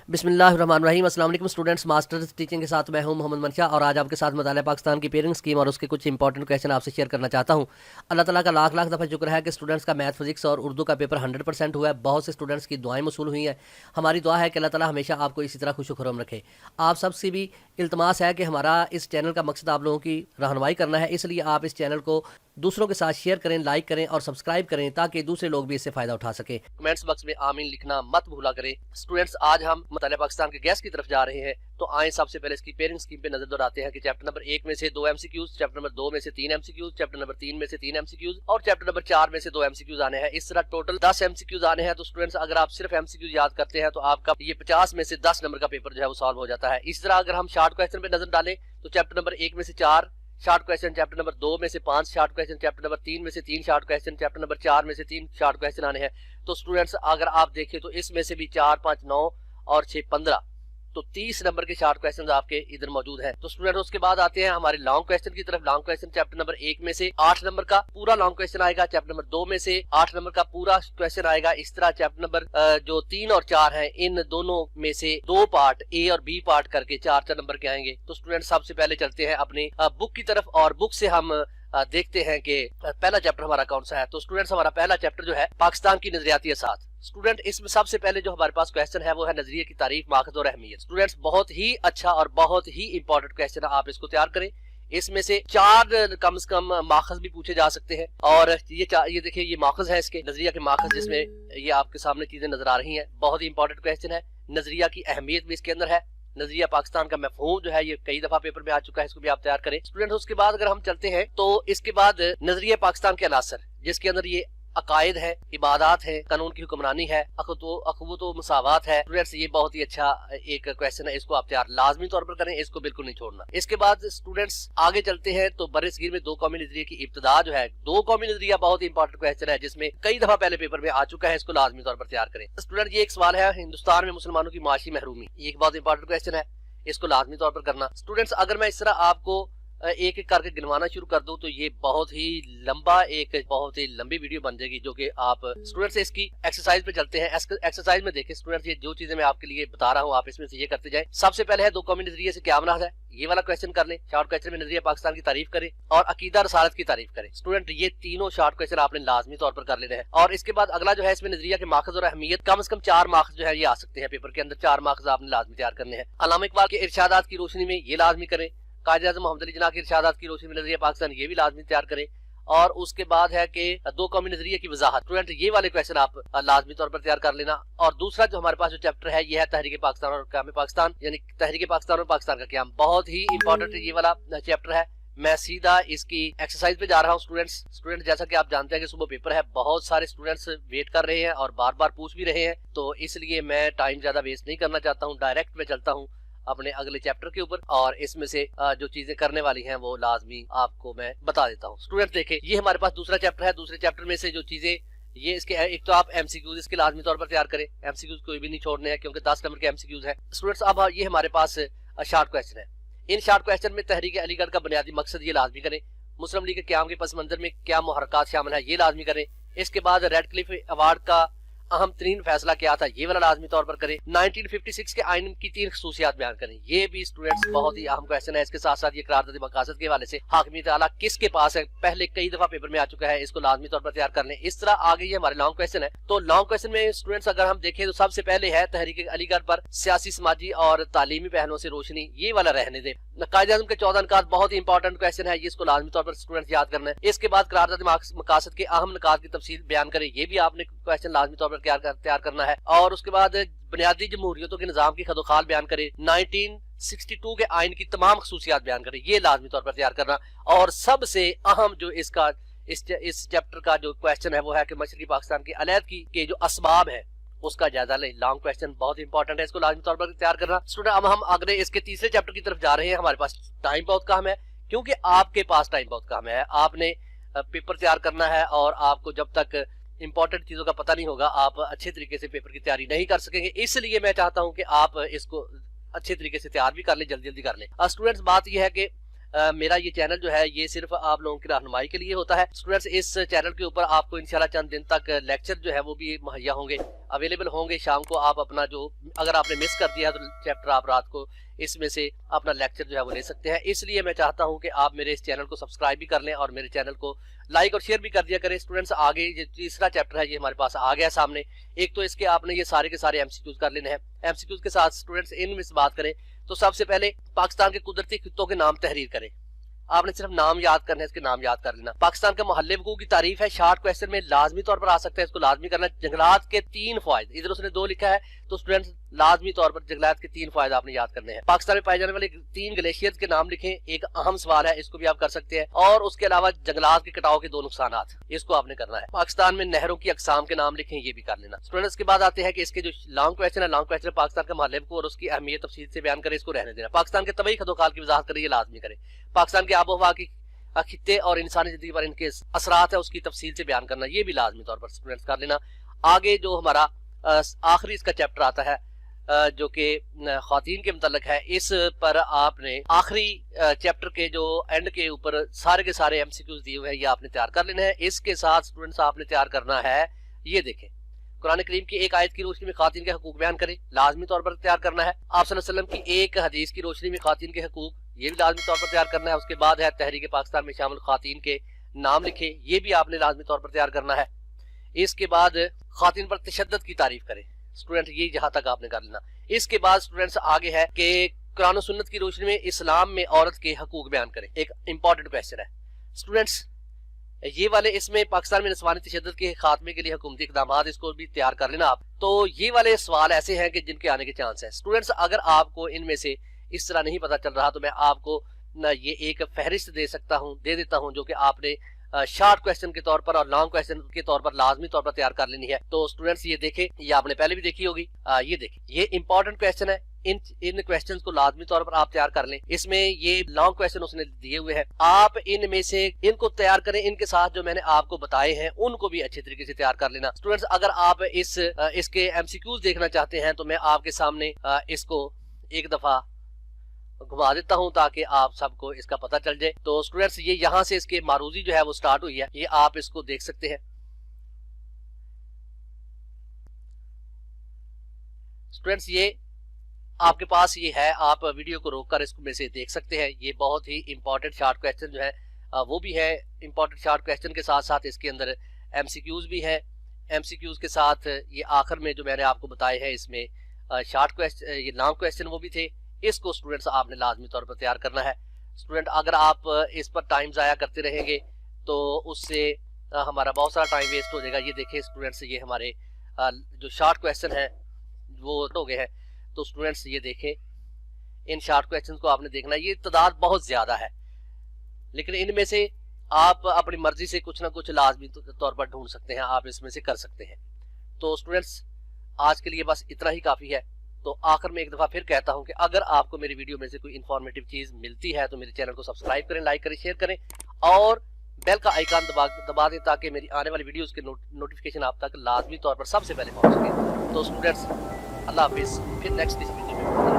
बिस्मिल्लाहिर्रहमानिर्रहीम। अस्सलाम वालेकुम स्टूडेंट्स, मास्टर्स टीचिंग के साथ मैं हूं मोहम्मद मनशा और आज आपके साथ मुतालिया पाकिस्तान की पेयरिंग स्कीम और उसके कुछ इंपॉर्टेंट क्वेश्चन आपसे शेयर करना चाहता हूं। अल्लाह ताला का लाख लाख दफ़ा शुक्र है कि स्टूडेंट्स का मैथ, फिजिक्स और उर्दू का पेपर 100% हुआ है। बहुत से स्टूडेंट्स की दुआएं मसूल हुई हैं। हमारी दुआ है कि अल्लाह ताला हमेशा आपको इसी तरह खुश खुरम रखे। आप सबसे भी इल्तमास है कि हमारा इस चैनल का मकसद आप लोगों की रहनुमाई करना है, इसलिए आप इस चैनल को दूसरों के साथ शेयर करें, लाइक करें और सब्सक्राइब करें ताकि दूसरे लोग भी इससे फायदा उठा सके। कमेंट्स बॉक्स में आमीन लिखना मत भूला करें। स्टूडेंट्स, आज हम मुतालिया पाकिस्तान के गैस की तरफ जा रहे हैं, तो आए सबसे पहले इसकी पेयरिंग स्कीम पे नजर दौड़ाते हैं कि चैप्टर नंबर 1 में से 2 एमसीक्यूज, चैप्टर नंबर 2 में से 3 एमसीक्यूज, चैप्टर नंबर 3 में से 3 एमसीक्यूज और चैप्टर नंबर 4 में से 2 एमसीक्यूज आने हैं। इस तरह टोटल 10 एमसीक्यूज आने हैं। तो स्टूडेंट्स, अगर आप सिर्फ एमसीक्यूज याद करते हैं तो आपका ये 50 में से 10 नंबर का पेपर जो है वो सॉल्व हो जाता है। इस तरह अगर हम शॉर्ट क्वेश्चन पे नजर डालें तो चैप्टर नंबर 1 में से 4 शॉर्ट क्वेश्चन, चैप्टर नंबर 2 में से 5 शॉर्ट क्वेश्चन, चैप्टर नंबर 3 में से 3 शॉर्ट क्वेश्चन, चैप्टर नंबर 4 में से 3 शॉर्ट क्वेश्चन आने हैं। तो स्टूडेंट्स, अगर आप देखें तो इसमें से भी 4, 5, 9 और 6, 15, तो 30 नंबर के शॉर्ट क्वेश्चन आपके इधर मौजूद हैं। तो स्टूडेंट, उसके बाद आते हैं हमारे लॉन्ग क्वेश्चन की तरफ। लॉन्ग क्वेश्चन चैप्टर नंबर 1 में से 8 नंबर का पूरा लॉन्ग क्वेश्चन आएगा, चैप्टर नंबर 2 में से 8 नंबर का पूरा क्वेश्चन आएगा। इस तरह चैप्टर नंबर जो 3 और 4 हैं, इन दोनों में से 2 पार्ट ए और बी पार्ट करके 4 नंबर के आएंगे। तो स्टूडेंट, सबसे पहले चलते हैं अपनी बुक की तरफ और बुक से हम देखते हैं कि पहला चैप्टर हमारा कौन सा है। तो स्टूडेंट्स, हमारा पहला चैप्टर जो है पाकिस्तान की नजरियाती असात। स्टूडेंट, इसमें सबसे पहले जो हमारे पास क्वेश्चन है वो है नजरिए की तारीफ, माखज़ और अहमियत। स्टूडेंट्स, बहुत ही अच्छा और बहुत ही इंपॉर्टेंट क्वेश्चन है, आप इसको तैयार करें। इसमें से 4 कम से कम माखज़ भी पूछे जा सकते हैं। और ये देखिए, ये माखज़ है इसके नजरिया के माखज़, जिसमें ये आपके सामने चीजें नजर आ रही हैं। बहुत ही इंपॉर्टेंट क्वेश्चन है। नजरिया की अहमियत भी इसके अंदर है। नजरिया पाकिस्तान का मफहूम जो है ये कई दफा पेपर में आ चुका है, इसको भी आप तैयार करें। स्टूडेंट्स, उसके बाद अगर हम चलते हैं तो इसके बाद नजरिया पाकिस्तान के अनासर, जिसके अंदर ये अकायद है, इबादात है, कानून की हुक्मरानी है, अखवत व मसावात है। स्टूडेंट्स, ये बहुत ही अच्छा एक क्वेश्चन है, इसको आप तैयार लाजमी तौर पर करें, इसको बिल्कुल नहीं छोड़ना। इसके बाद स्टूडेंट्स आगे चलते हैं तो बर्रसगीर में 2 कौमी नजरिए की इब्तिदा जो है, 2 कौमी नजरिया बहुत ही इंपॉर्टेंट क्वेश्चन है, जिसमें कई दफा पहले पेपर में आ चुका है, इसको लाजमी तौर पर तैयार करें। स्टूडेंट, ये एक सवाल है, हिंदुस्तान में मुसलमानों की माशी महरूमी, ये एक बहुत इंपॉर्टेंट क्वेश्चन है, इसको लाजमी तौर पर करना। स्टूडेंट्स, अगर मैं इस तरह आपको एक एक करके गिनवाना शुरू कर दूं तो ये बहुत ही लंबी वीडियो बन जाएगी, जो कि आप स्टूडेंट्स इसकी एक्सरसाइज पे चलते हैं। एक्सरसाइज में देखें स्टूडेंट्स, ये जो चीजें मैं आपके लिए बता रहा हूँ आप इसमें से ये करते जाएं। सबसे पहले है 2 कौमी नजरिए से क्या मुराद है, ये वाला क्वेश्चन कर लें। शॉर्ट क्वेश्चन में नजरिया पाकिस्तान की तारीफ करें और अकीदा रसालत की तारीफ करें। स्टूडेंट, ये तीनों शॉर्ट क्वेश्चन आपने लाजमी तौर पर कर लेने हैं। और इसके बाद अगला जो है, इसमें नजरिया के माखज़ और अहमियत, कम से कम 4 मार्क्स जो है ये आ सकते हैं पेपर के अंदर। 4 मार्क्स आपने लाजमी तैयार करने हैं। अल्लामा इकबाल के इरशादात की रोशनी में ये लाजमी करें। कायदे आज़म मोहम्मद अली जिन्ना के इरशादात की रोशनी में नजरिया पाकिस्तान, ये भी लाजमी तैयार करें। और उसके बाद है कि 2 कौमी नजरिए की वजाहत। स्टूडेंट, ये वाले क्वेश्चन आप लाजमी तौर पर तैयार कर लेना। और दूसरा जो हमारे पास जो चैप्टर है ये है तहरीक पाकिस्तान और क़याम पाकिस्तान, यानी तहरीक पाकिस्तान और पाकिस्तान का क़याम। बहुत ही इंपॉर्टेंट ये वाला चैप्टर है। मैं सीधा इसकी एक्सरसाइज पे जा रहा हूँ। स्टूडेंट, जैसा कि आप जानते हैं कि सुबह पेपर है, बहुत सारे स्टूडेंट्स वेट कर रहे हैं और बार बार पूछ भी रहे हैं, तो इसलिए मैं टाइम ज्यादा वेस्ट नहीं करना चाहता हूँ। डायरेक्ट में चलता हूँ अपने अगले चैप्टर के ऊपर और इसमें से जो चीजें करने वाली हैं वो लाजमी आपको मैं बता देता हूँ। स्टूडेंट, देखें, ये हमारे पास दूसरा चैप्टर है। दूसरे चैप्टर में से जो चीजें ये इसके, एक तो आप एमसीक्यूज इसके लाजमी तौर पर तैयार करें। एमसीक्यूज कोई भी नहीं छोड़ने हैं क्योंकि 10 नंबर के एमसीक्यूज हैं। स्टूडेंट्स, अब ये हमारे पास शॉर्ट क्वेश्चन है। इन शॉर्ट क्वेश्चन में तहरीक अलीगढ़ का बुनियादी मकसद ये लाजमी करें। मुस्लिम लीग के क़याम के पस मंजर में क्या मुहर्रकात शामिल है, ये लाजमी करें। इसके बाद रेडक्लिफ अवार्ड का अहम तरीन फैसला क्या था, ये वाला लाजमी तौर पर करें। 1956 के आइन की 3 खसूसियात बयान करें, ये भी स्टूडेंट्स बहुत ही अहम क्वेश्चन है। इसके साथ साथ ये करारदाद मकासद के हवाले से हाकिमियत आला किसके पास है, पहले कई दफा पेपर में आ चुका है, इसको लाजमी तौर पर तैयार कर लें। इस तरह आगे ये हमारे लॉन्ग क्वेश्चन है। तो लॉन्ग क्वेश्चन में स्टूडेंट्स अगर हम देखें तो सबसे पहले है तहरीक अलीगढ़ पर सियासी, समाजी और तालीमी पहलुओं से रोशनी, ये वाला रहने दे। कायदे आज़म के 14 निकात बहुत ही इंपॉर्टेंट क्वेश्चन है, ये इसको लाजमी तौर पर स्टूडेंट्स याद करना है। इसके बाद करारदाद मकासद के अहम निकात की तफसील बयान करें, ये भी आपने क्वेश्चन लाजमी तौर पर तैयार करना है। और उसके बाद बुनियादी जमहूरियतों के निजाम की खदोखाल बयान करें। 1962 के आइन की तमाम खसूसियात बयान करें, ये लाजमी तौर पर तैयार करना। और सबसे अहम जो इसका इस चैप्टर का जो क्वेश्चन है वो है कि मशरकी पाकिस्तान की अलहदगी के जो असबाब है उसका जायजा लें। लॉन्ग क्वेश्चन बहुत इंपॉर्टेंट है, इसको लाजमी तौर पर तैयार करना। स्टूडेंट, अब हम अगले इसके तीसरे चैप्टर की तरफ जा रहे हैं। हमारे पास टाइम बहुत कम है, क्योंकि आपके पास टाइम बहुत कम है। आपने पेपर तैयार करना है और आपको जब तक इंपॉर्टेंट चीजों का पता नहीं होगा आप अच्छे तरीके से पेपर की तैयारी नहीं कर सकेंगे। इसलिए मैं चाहता हूं कि आप इसको अच्छे तरीके से तैयार भी कर लें, जल्दी जल्दी कर लें। स्टूडेंट्स, बात यह है कि मेरा ये चैनल जो है ये सिर्फ आप लोगों की रहनुमाई के लिए होता है। स्टूडेंट्स, इस चैनल के ऊपर आपको इंशाल्लाह चंद दिन तक लेक्चर जो है वो भी मुहैया होंगे, अवेलेबल होंगे। शाम को आप अपना जो अगर आपने मिस कर दिया तो चैप्टर आप रात को इसमें से अपना लेक्चर जो है वो ले सकते हैं। इसलिए मैं चाहता हूं कि आप मेरे इस चैनल को सब्सक्राइब भी कर लें और मेरे चैनल को लाइक और शेयर भी कर दिया करें। स्टूडेंट्स, आगे ये तीसरा चैप्टर है ये हमारे पास आ गया सामने। एक तो इसके आपने ये सारे के सारे एमसीक्यूज कर लेने हैं। एमसीक्यूज के साथ स्टूडेंट्स इनमें से बात करें तो सबसे पहले पाकिस्तान के कुदरती खित्तों के नाम तहरीर करें। आपने सिर्फ नाम याद करना है, इसके नाम याद कर लेना। पाकिस्तान के मोहल्ले वकूअ की तारीफ है, शॉर्ट क्वेश्चन में लाजमी तौर पर आ सकता है, इसको लाजमी करना। जंगलात के 3 फायदे, इधर उसने 2 लिखा है तो स्टूडेंट्स लाजमी तौर पर जंगलात के 3 फायदे आपने याद करने हैं। पाकिस्तान में पाए जाने वाले 3 ग्लेशियर्स के नाम लिखें, एक अहम सवाल है, इसको भी आप कर सकते हैं। और उसके अलावा जंगलात के कटाव के 2 नुकसानात, इसको आपने करना है। पाकिस्तान में नहरों की अकसाम के नाम लिखें, ये भी कर लेना। स्टूडेंट्स, के बाद आते हैं कि इसके जो लॉन्ग क्वेश्चन है, लॉन्ग क्वेश्चन पाकिस्तान के मोहल्ले को और उसकी अहमियत तफसील से बयान करें, इसको रहने देना। पाकिस्तान के तबई खदोखाल की वजाहत करें, ये लाजमी करें। पाकिस्तान की आबोहवा की खित्ते और इंसानी जिंदगी पर इनके असरात है उसकी तफसील से बयान करना, ये भी लाजमी तौर पर स्टूडेंट्स कर लेना। आगे जो हमारा आखिरी इसका चैप्टर आता है जो कि ख्वातीन के मुतल्लिक है, इस पर आपने आखिरी चैप्टर के जो एंड के ऊपर सारे के सारे एमसीक्यूज दिए हुए हैं, ये आपने तैयार कर लेने हैं। इसके साथ स्टूडेंट्स आपने तैयार करना है, ये देखें, कुरान करीम की एक आयत की रोशनी में खातिन के हकूक बयान करें, लाजमी तौर पर तैयार करना है। आप सल्लल्लाहु अलैहि वसल्लम की एक हदीस की रोशनी में खातिन के हकूक, ये भी लाजमी तौर पर तैयार करना है। उसके बाद है तहरीक पाकिस्तान में शामिल खातिन के नाम लिखे, ये भी आपने लाजमी तौर पर तैयार करना है। इसके बाद खातिन पर तशद्दुद की तारीफ करें, स्टूडेंट ये जहां तक आपने कर लेना। इसके बाद स्टूडेंट्स आगे है कि कुरान और सुन्नत की रोशनी में इस्लाम में औरत के हकूक बयान करें, एक इंपॉर्टेंट क्वेश्चन है स्टूडेंट्स। ये वाले इसमें पाकिस्तान में नस्वानी तशद्दुद के खात्मे के लिए हुकूमती इक़दाम, इसको भी तैयार कर लेना आप। तो ये वाले सवाल ऐसे हैं कि जिनके आने के चांस है। स्टूडेंट्स, अगर आपको इनमें से इस तरह नहीं पता चल रहा तो मैं आपको ना ये एक फहरिस्त दे देता हूं जो कि आपने शॉर्ट क्वेश्चन के तौर पर और लॉन्ग क्वेश्चन के तौर पर लाजमी तौर पर तैयार कर लेनी है। तो स्टूडेंट्स ये देखें, ये आपने पहले भी देखी होगी, ये देखें, ये इंपॉर्टेंट क्वेश्चन है। इन क्वेश्चंस को लाजमी तौर पर आप तैयार कर लें। इसमें ये लॉन्ग क्वेश्चन उसने दिए हुए हैं, आप इनमें से इनको तैयार करें, इनके साथ जो मैंने आपको बताए हैं उनको भी अच्छे तरीके से तैयार कर लेना। स्टूडेंट्स, अगर आप इसके एमसीक्यूज देखना चाहते हैं तो मैं आपके सामने इसको एक दफा घुमा देता हूं ताकि आप सबको इसका पता चल जाए। तो स्टूडेंट्स, ये यहाँ से इसके मारूजी जो है वो स्टार्ट हुई है, ये आप इसको देख सकते हैं। स्टूडेंट्स, ये आपके पास ये है, आप वीडियो को रोककर इसको में से देख सकते हैं। ये बहुत ही इंपॉर्टेंट शॉर्ट क्वेश्चन जो है वो भी है। इंपॉर्टेंट शॉर्ट क्वेश्चन के साथ साथ इसके अंदर एमसीक्यूज भी है। एमसीक्यूज के साथ ये आखिर में जो मैंने आपको बताए हैं इसमें शॉर्ट क्वेश्चन, ये लॉन्ग क्वेश्चन वो भी थे। इसको स्टूडेंट्स आपने लाजमी तौर पर तैयार करना है। स्टूडेंट, अगर आप इस पर टाइम जाया करते रहेंगे तो उससे हमारा बहुत सारा टाइम वेस्ट हो जाएगा। ये देखें स्टूडेंट्स, ये हमारे जो शॉर्ट क्वेश्चन है वो हो गए हैं। तो स्टूडेंट्स ये देखें, इन शॉर्ट क्वेश्चंस को आपने देखना है। ये तादाद बहुत ज्यादा है, लेकिन इनमें से आप अपनी मर्जी से कुछ ना कुछ लाजमी तौर पर ढूंढ सकते हैं, आप इसमें से कर सकते हैं। तो स्टूडेंट्स, आज के लिए बस इतना ही काफी है। तो आखिर में एक दफा फिर कहता हूं कि अगर आपको मेरी वीडियो में से कोई इन्फॉर्मेटिव चीज मिलती है तो मेरे चैनल को सब्सक्राइब करें, लाइक करें, शेयर करें और बेल का आइकन दबा दें ताकि मेरी आने वाली वीडियोस के नोटिफिकेशन आप तक लाजमी तौर पर सबसे पहले पहुंच सके। तो स्टूडेंट्स, अल्लाह हाफिज, फिर नेक्स्ट इस वीडियो में